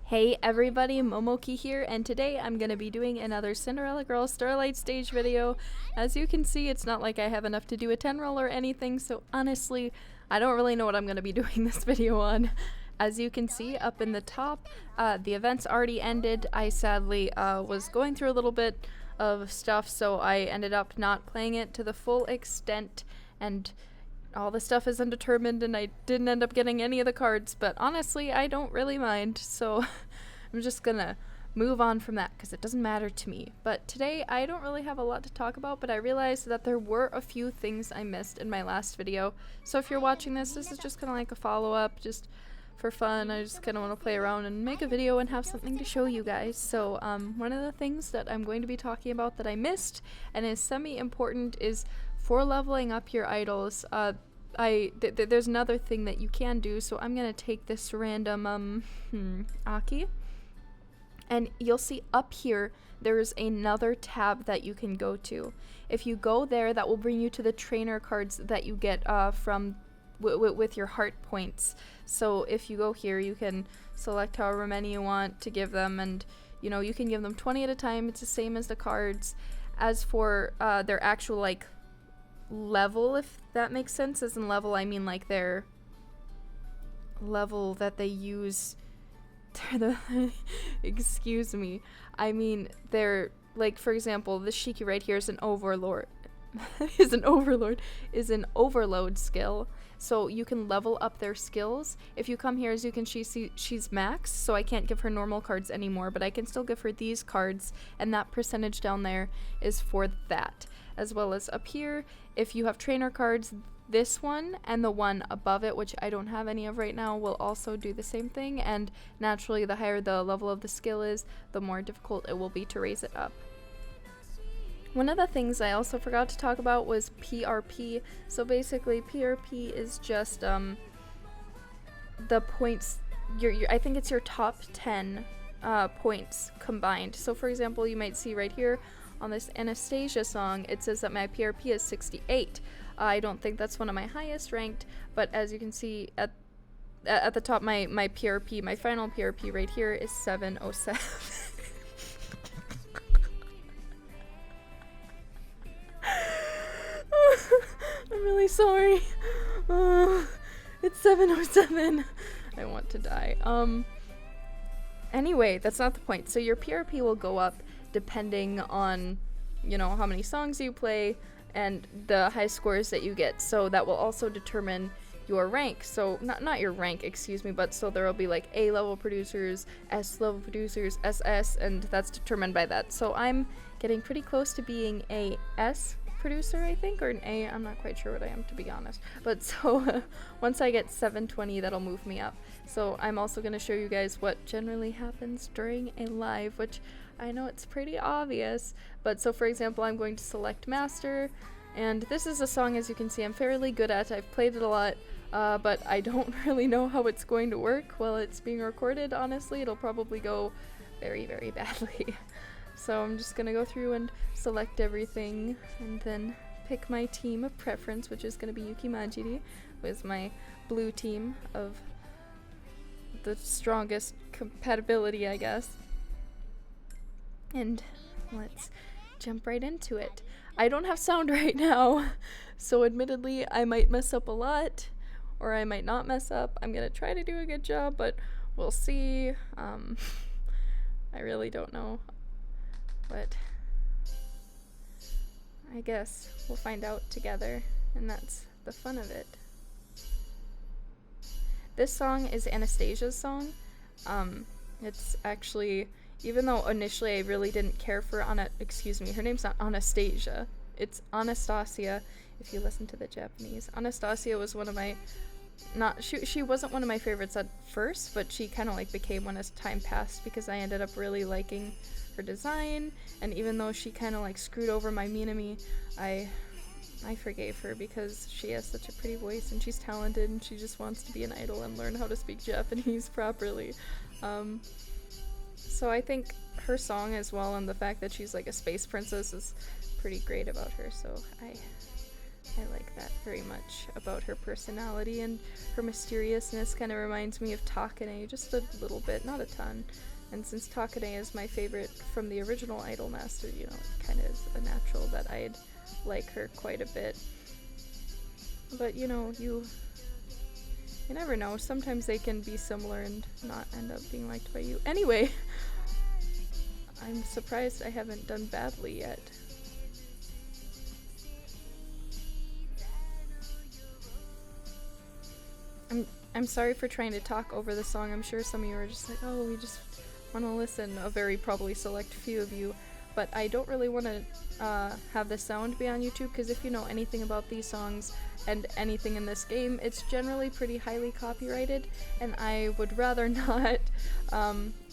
Hey everybody, Momoki here, and today I'm going to be doing another Cinderella Girl Starlight stage video. As you can see, it's not like I have enough to do a 10 roll or anything, so honestly, I don't really know what I'm going to be doing this video on. As you can see up in the top, the event's already ended. I sadly was going through a little bit of stuff, so I ended up not playing it to the full extent, and all the stuff is undetermined, and I didn't end up getting any of the cards, but honestly, I don't really mind, so I'm just gonna move on from that because it doesn't matter to me. But today, I don't really have a lot to talk about, but I realized that there were a few things I missed in my last video, so if you're watching this is just kind of like a follow-up, just for fun. I just kind of want to play around and make a video and have something to show you guys. So one of the things that I'm going to be talking about that I missed and is semi-important is for leveling up your idols. There's another thing that you can do, so I'm gonna take this random Aki, and you'll see up here there's another tab that you can go to. If you go there, that will bring you to the trainer cards that you get from with your heart points. So if you go here, you can select however many you want to give them, and you know, you can give them 20 at a time. It's the same as the cards. As for their actual like level, if that makes sense, as in level I mean like their level that they use excuse me, I mean they're like, for example, this Shiki right here is an overlord is an overload skill, so you can level up their skills. If you come here, as you can see, she's max, so I can't give her normal cards anymore, but I can still give her these cards, and that percentage down there is for that. As well as up here, if you have trainer cards, this one and the one above it, which I don't have any of right now, will also do the same thing, and naturally the higher the level of the skill is, the more difficult it will be to raise it up. One of the things I also forgot to talk about was PRP. So basically PRP is just the points, I think it's your top 10 points combined. So for example, you might see right here on this Anastasia song, it says that my PRP is 68. I don't think that's one of my highest ranked, but as you can see at the top, my PRP, my final PRP right here is 707. I'm really sorry. It's 707. I want to die. Anyway, that's not the point. So your PRP will go up depending on, you know, how many songs you play and the high scores that you get. So that will also determine your rank. So not your rank, excuse me, but so there will be like A level producers, S level producers, SS, and that's determined by that. So I'm getting pretty close to being a S producer, I think, or an A. I'm not quite sure what I am, to be honest. But so once I get 720, that'll move me up. So I'm also going to show you guys what generally happens during a live, which I know it's pretty obvious, but so for example, I'm going to select master, and this is a song, as you can see, I'm fairly good at. I've played it a lot, but I don't really know how it's going to work while it's being recorded. Honestly, it'll probably go very, very badly. So I'm just gonna go through and select everything and then pick my team of preference, which is gonna be Yuki Majiri, with my blue team of the strongest compatibility, I guess. And let's jump right into it. I don't have sound right now, so admittedly I might mess up a lot, or I might not mess up. I'm gonna try to do a good job, but we'll see. I really don't know. But I guess we'll find out together, and that's the fun of it. This song is Anastasia's song. It's actually, even though initially I really didn't care for excuse me, her name's not Anastasia. It's Anastasia, if you listen to the Japanese. Anastasia was one of my, she wasn't one of my favorites at first, but she kind of like became one as time passed, because I ended up really liking her design, and even though she kind of like screwed over my Minami, I forgave her because she has such a pretty voice and she's talented and she just wants to be an idol and learn how to speak Japanese properly. So I think her song as well, and the fact that she's like a space princess, is pretty great about her, so I I like that very much about her personality, and her mysteriousness kind of reminds me of Takane just a little bit, not a ton. And since Takane is my favorite from the original Idol Master, you know, it kind of is a natural that I'd like her quite a bit. But you know, you never know. Sometimes they can be similar and not end up being liked by you. Anyway, I'm surprised I haven't done badly yet. I'm sorry for trying to talk over the song. I'm sure some of you are just like, oh, we just want to listen. A very probably select few of you. But I don't really want to have the sound be on YouTube, because if you know anything about these songs and anything in this game, it's generally pretty highly copyrighted, and I would rather not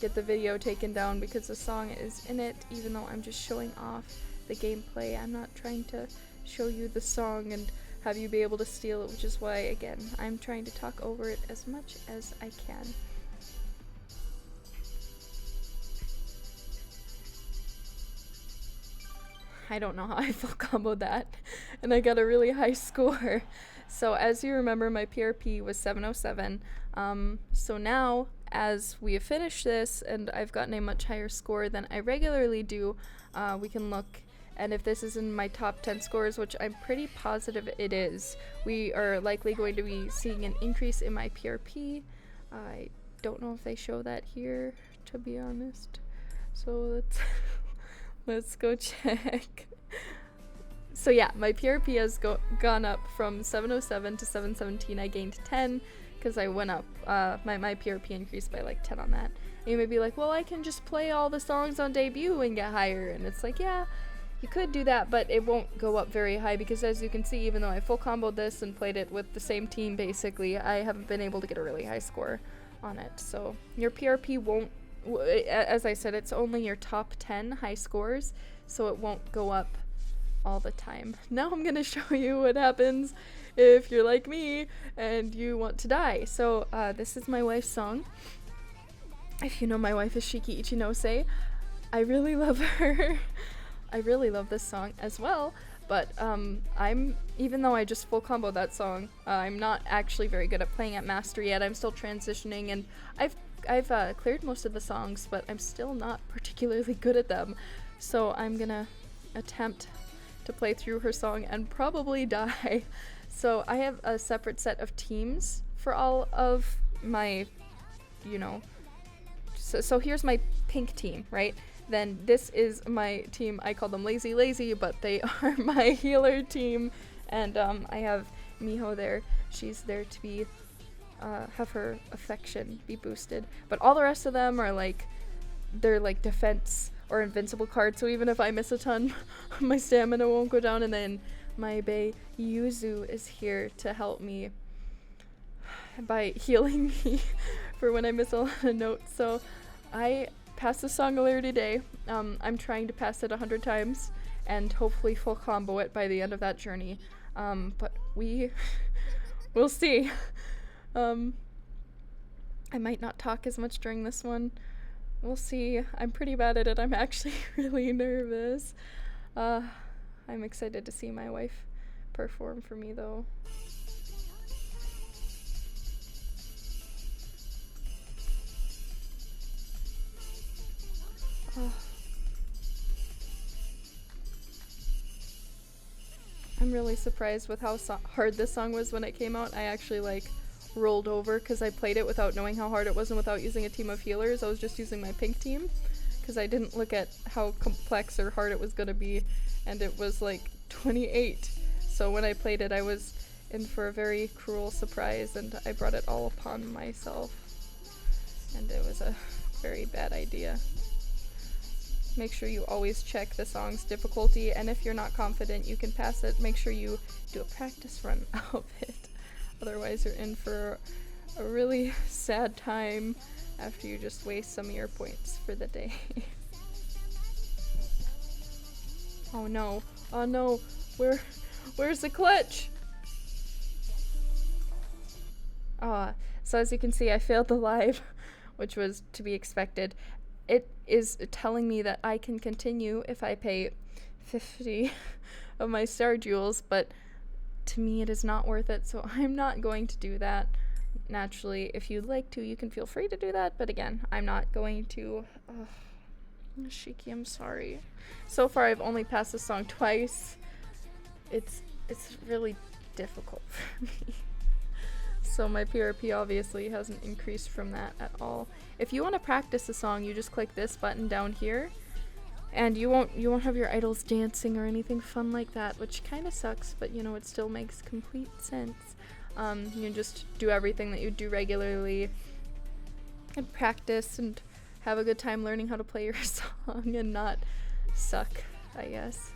get the video taken down because the song is in it, even though I'm just showing off the gameplay. I'm not trying to show you the song and have you be able to steal it, which is why, again, I'm trying to talk over it as much as I can. I don't know how I full comboed that, and I got a really high score. So as you remember, my PRP was 707. So now, as we have finished this, and I've gotten a much higher score than I regularly do, we can look, and if this is in my top 10 scores, which I'm pretty positive it is, we are likely going to be seeing an increase in my PRP. I don't know if they show that here, to be honest. So let's go check. So yeah, my PRP has gone up from 707 to 717. I gained 10 because I went up. My PRP increased by like 10 on that. And you may be like, well, I can just play all the songs on debut and get higher. And it's like, yeah, you could do that, but it won't go up very high because, as you can see, even though I full comboed this and played it with the same team basically, I haven't been able to get a really high score on it. So your PRP won't, as I said, it's only your top 10 high scores, so it won't go up all the time. Now I'm gonna show you what happens if you're like me and you want to die. So this is my wife's song. If you know, my wife is Shiki Ichinose. I really love her. I really love this song as well, but even though I just full combo that song, I'm not actually very good at playing at master yet. I'm still transitioning, and I've cleared most of the songs, but I'm still not particularly good at them. So I'm gonna attempt to play through her song and probably die. So I have a separate set of teams for all of my, you know, so here's my pink team, right? Then this is my team. I call them Lazy, but they are my healer team. And I have Miho there. She's there to be have her affection be boosted. But all the rest of them are like, they're like defense or invincible cards. So even if I miss a ton, my stamina won't go down. And then my bae Yuzu is here to help me by healing me for when I miss a lot of notes. So I pass the song earlier today. I'm trying to pass it 100 times and hopefully full combo it by the end of that journey. But we'll see. I might not talk as much during this one. We'll see. I'm pretty bad at it. I'm actually really nervous. I'm excited to see my wife perform for me though. I'm really surprised with how hard this song was when it came out. I actually like rolled over because I played it without knowing how hard it was and without using a team of healers. I was just using my pink team because I didn't look at how complex or hard it was going to be, and it was like 28. So when I played it, I was in for a very cruel surprise, and I brought it all upon myself, and it was a very bad idea. Make sure you always check the song's difficulty, and if you're not confident you can pass it, make sure you do a practice run of it. Otherwise you're in for a really sad time after you just waste some of your points for the day. Oh no, oh no, where's the clutch? So as you can see, I failed the live, which was to be expected. It is telling me that I can continue if I pay 50 of my star jewels, but to me it is not worth it, so I'm not going to do that. Naturally, if you'd like to, you can feel free to do that, but again, I'm not going to. Shiki, I'm sorry. So far, I've only passed this song twice. It's really difficult for me. So my PRP obviously hasn't increased from that at all. If you want to practice a song, you just click this button down here, and you won't have your idols dancing or anything fun like that, which kind of sucks, but you know, it still makes complete sense. You just do everything that you do regularly and practice and have a good time learning how to play your song and not suck, I guess.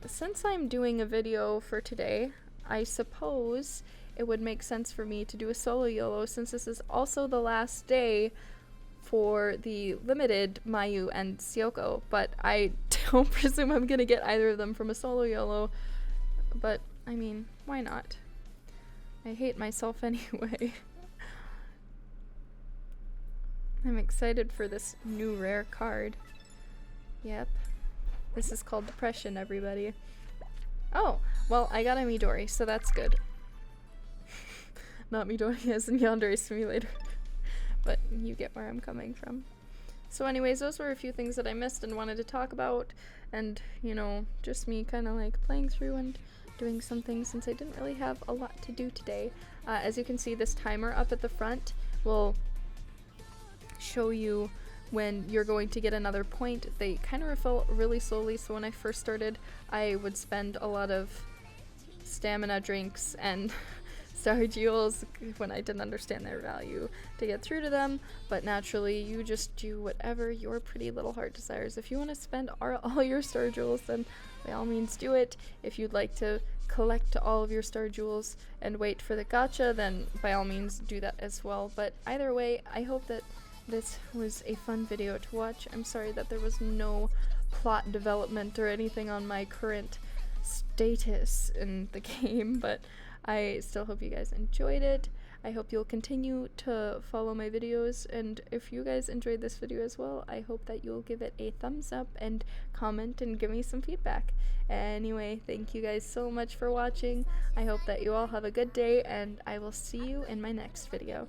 Since I'm doing a video for today, I suppose it would make sense for me to do a solo YOLO, since this is also the last day for the limited Mayu and Syoko, but I don't presume I'm gonna get either of them from a solo YOLO, but I mean, why not? I hate myself anyway. I'm excited for this new rare card. Yep. This is called Depression, everybody. Oh, well, I got a Midori, so that's good. Not Midori as in Yandere Simulator. But you get where I'm coming from. So anyways, those were a few things that I missed and wanted to talk about. And, you know, just me kind of like playing through and doing some things since I didn't really have a lot to do today. As you can see, this timer up at the front will show you when you're going to get another point. They kind of refill really slowly, so when I first started, I would spend a lot of stamina drinks and star jewels when I didn't understand their value to get through to them, but naturally you just do whatever your pretty little heart desires. If you want to spend all your star jewels, then by all means do it. If you'd like to collect all of your star jewels and wait for the gacha, then by all means do that as well. But either way, I hope that this was a fun video to watch. I'm sorry that there was no plot development or anything on my current status in the game, but I still hope you guys enjoyed it. I hope you'll continue to follow my videos, and if you guys enjoyed this video as well, I hope that you'll give it a thumbs up and comment and give me some feedback. Anyway, thank you guys so much for watching. I hope that you all have a good day, and I will see you in my next video.